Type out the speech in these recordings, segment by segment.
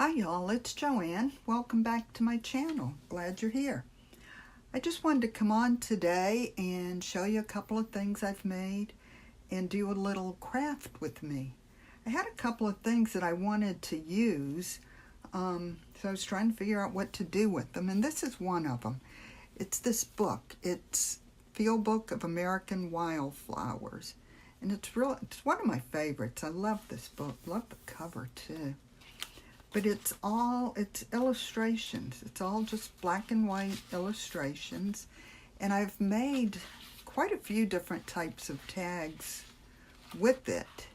Hi y'all, it's Joanne. Welcome back to my channel. Glad you're here. I just wanted to come on today and show you a couple of things I've made and do a little craft with me. I had a couple of things that I wanted to use, so I was trying to figure out what to do with them, and this is one of them. It's this book. It's Field Book of American Wildflowers, and it's one of my favorites. I love this book. Love the cover too. But it's illustrations. It's all just black and white illustrations. And I've made quite a few different types of tags with it.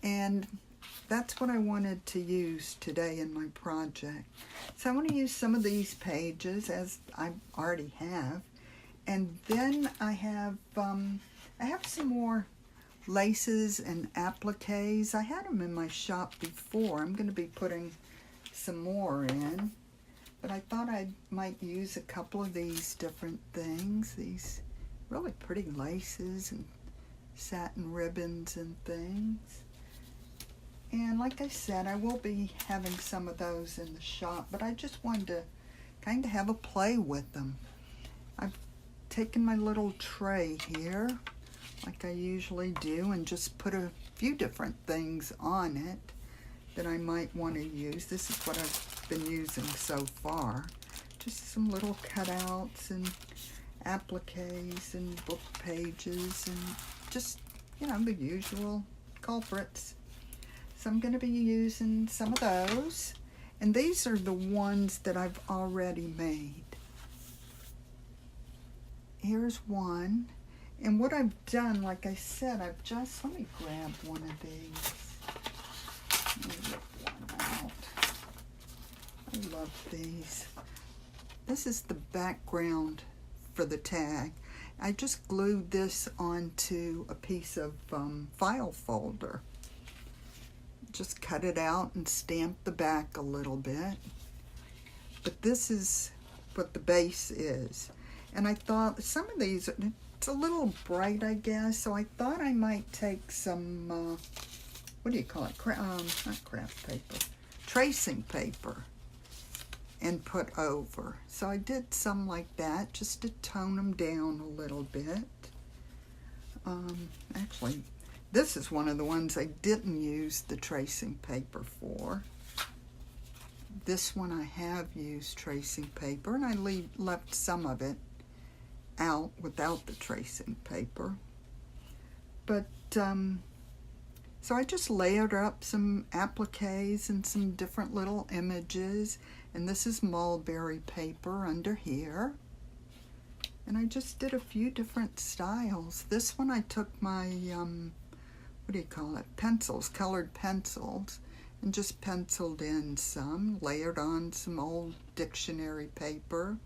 And that's what I wanted to use today in my project. So I want to use some of these pages, as I already have. And then I have some more laces and appliques. I had them in my shop before. I'm going to be putting some more in, but I thought I might use a couple of these different things, these really pretty laces and satin ribbons and things. And like I said, I will be having some of those in the shop, but I just wanted to kind of have a play with them. I've taken my little tray here, like I usually do, and just put a few different things on it that I might want to use. This is what I've been using so far. Just some little cutouts and appliques and book pages and just, the usual culprits. So I'm going to be using some of those. And these are the ones that I've already made. Here's one. And what I've done, like I said, let me grab one of these. Let me rip one out. I love these. This is the background for the tag. I just glued this onto a piece of file folder. Just cut it out and stamp the back a little bit. But this is what the base is. And I thought some of these, it's a little bright, I guess, so I thought I might take some, what do you call it? Not craft paper, tracing paper, and put over. So I did some like that, just to tone them down a little bit. Actually, this is one of the ones I didn't use the tracing paper for. This one I have used tracing paper, and I left some of it out without the tracing paper. But so I just layered up some appliques and some different little images, and this is Mullberry paper under here, and I just did a few different styles. This one I took my what do you call it, pencils, colored pencils, and just penciled in some, layered on some old dictionary paper.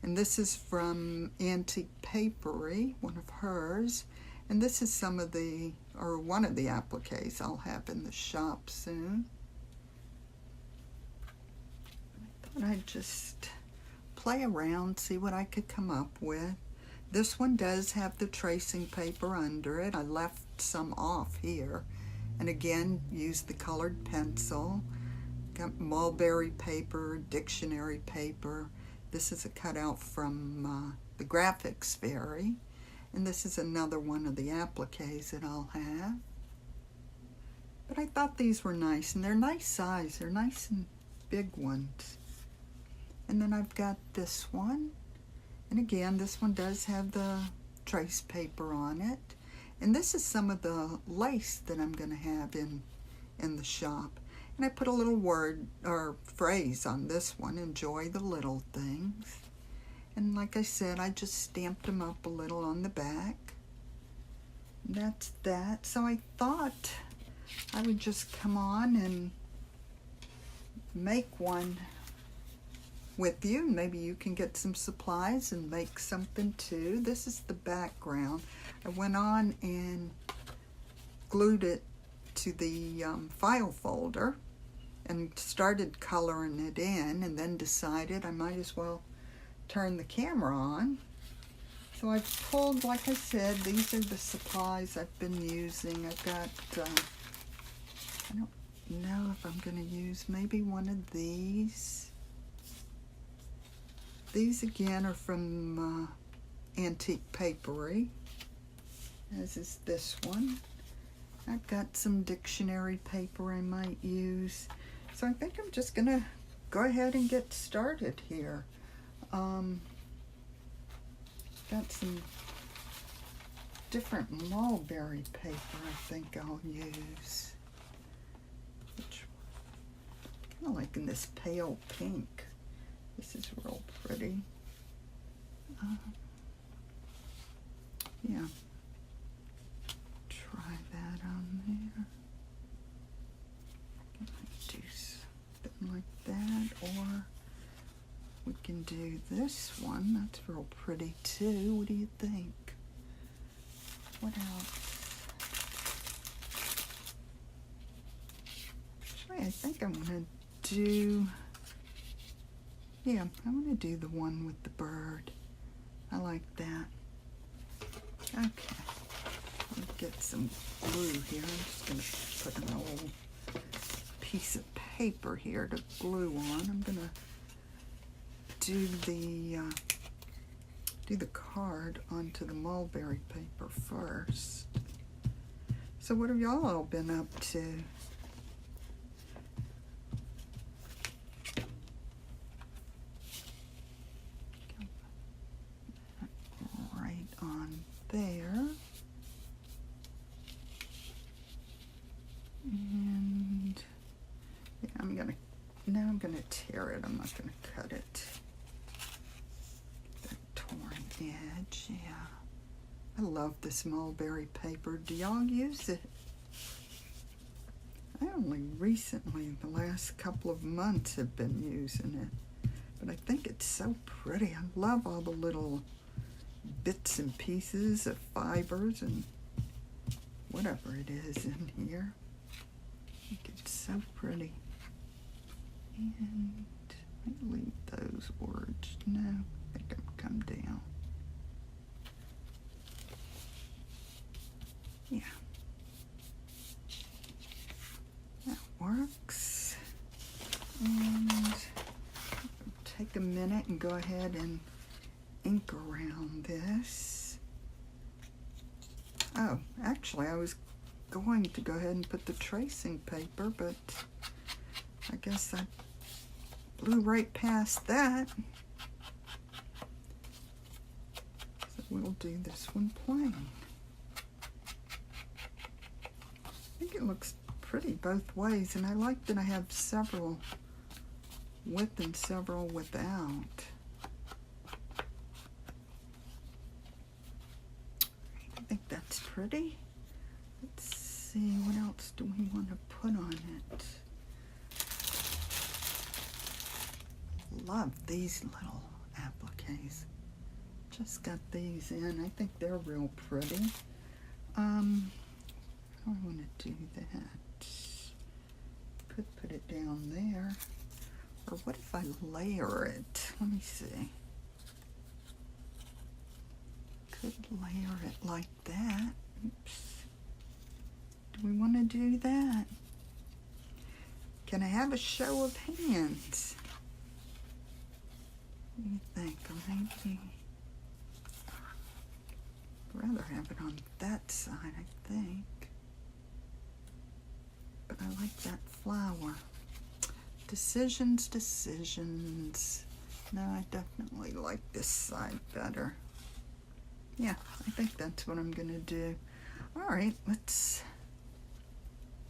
And this is from Antique Papery, one of hers. And this is one of the appliques I'll have in the shop soon. I thought I'd just play around, see what I could come up with. This one does have the tracing paper under it. I left some off here. And again, used the colored pencil. Got Mullberry paper, dictionary paper. This is a cutout from the Graphics Fairy. And this is another one of the appliques that I'll have. But I thought these were nice, and they're nice size. They're nice and big ones. And then I've got this one. And again, this one does have the trace paper on it. And this is some of the lace that I'm going to have in the shop. And I put a little word or phrase on this one, enjoy the little things. And like I said, I just stamped them up a little on the back. And that's that. So I thought I would just come on and make one with you. Maybe you can get some supplies and make something too. This is the background. I went on and glued it to the file folder and started coloring it in, and then decided I might as well turn the camera on. So I've pulled, like I said, these are the supplies I've been using. I've got know if I'm going to use maybe one of these. These again are from Antique Papery, as is this one. I've got some dictionary paper I might use. So I think I'm just going to go ahead and get started here. Got some different Mullberry paper I think I'll use. Which, kind of like in this pale pink. This is real pretty. Yeah. Try that on there. Can I do something like that? Or we can do this one. That's real pretty too. What do you think? What else? Actually, I think I'm going to do... Yeah, I'm going to do the one with the bird. I like that. Okay. Let me get some glue here. I'm just going to put an old piece of paper here to glue on. I'm going to do the card onto the Mullberry paper first. So what have y'all all been up to? Right on there. And yeah, I'm gonna tear it. I'm not gonna cut it. That torn edge, yeah. I love this Mullberry paper. Do y'all use it? I only recently, the last couple of months, have been using it. But I think it's so pretty. I love all the little bits and pieces of fibers and whatever it is in here. I think it's so pretty. And I leave those words. No, I think I've come down. Yeah. That works. And I'll take a minute and go ahead and ink around this. Oh, actually I was going to go ahead and put the tracing paper, but I guess I blew right past that. So we'll do this one plain. I think it looks pretty both ways, and I like that I have several with and several without. I think that's pretty. Let's see, what else do we want to put on it? Love these little appliques. Just got these in. I think they're real pretty. How do I want to do that? Could put it down there. Or what if I layer it? Let me see. Could layer it like that. Oops. Do we want to do that? Can I have a show of hands? What do you think? Or maybe I'd rather have it on that side, I think. But I like that flower. Decisions, decisions. No, I definitely like this side better. Yeah, I think that's what I'm gonna do. All right, let's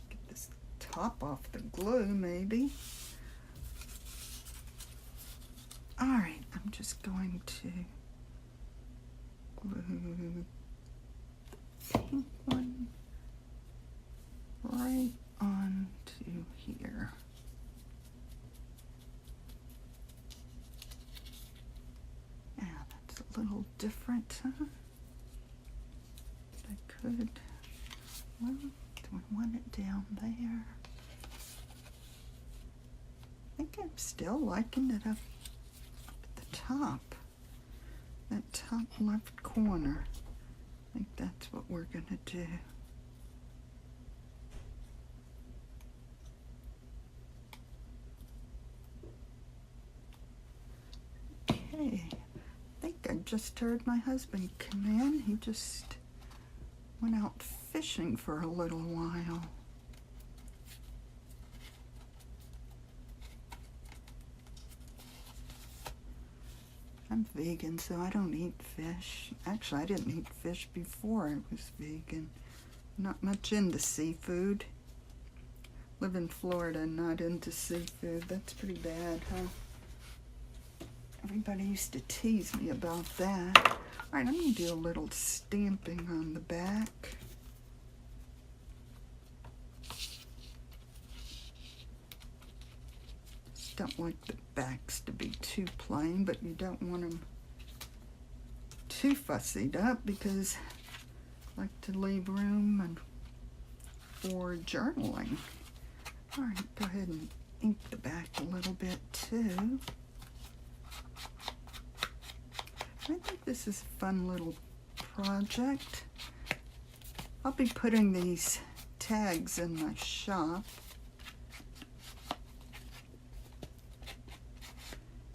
get this top off the glue, maybe. All right, I'm just going to glue the pink one right onto here. Yeah, that's a little different, huh? I could, well, do I want it down there? I think I'm still liking it up at the top. That top left corner. I think that's what we're gonna do. just heard my husband come in. He just went out fishing for a little while. I'm vegan, so I don't eat fish. Actually, I didn't eat fish before I was vegan. Not much into seafood. Live in Florida, not into seafood. That's pretty bad, huh? Everybody used to tease me about that. All right, I'm going to do a little stamping on the back. Just don't like the backs to be too plain, but you don't want them too fussied up because I like to leave room for journaling. All right, go ahead and ink the back a little bit too. I think this is a fun little project. I'll be putting these tags in my shop.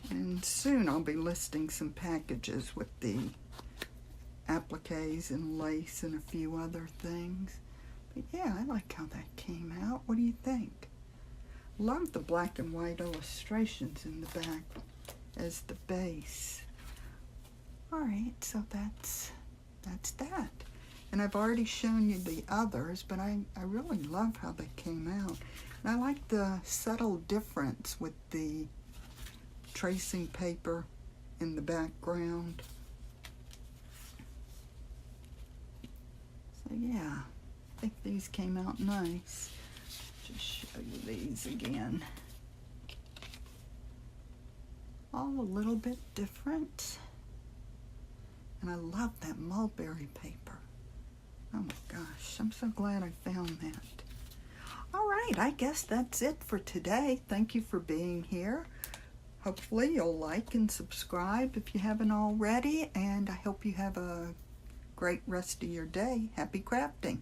And soon I'll be listing some packages with the appliques and lace and a few other things. But yeah, I like how that came out. What do you think? Love the black and white illustrations in the back as the base. Alright, so that's that. And I've already shown you the others, but I really love how they came out. And I like the subtle difference with the tracing paper in the background. So yeah, I think these came out nice. Just show you these again. All a little bit different. And I love that mulberry paper. Oh my gosh, I'm so glad I found that. All right, I guess that's it for today. Thank you for being here. Hopefully you'll like and subscribe if you haven't already, and I hope you have a great rest of your day. Happy crafting.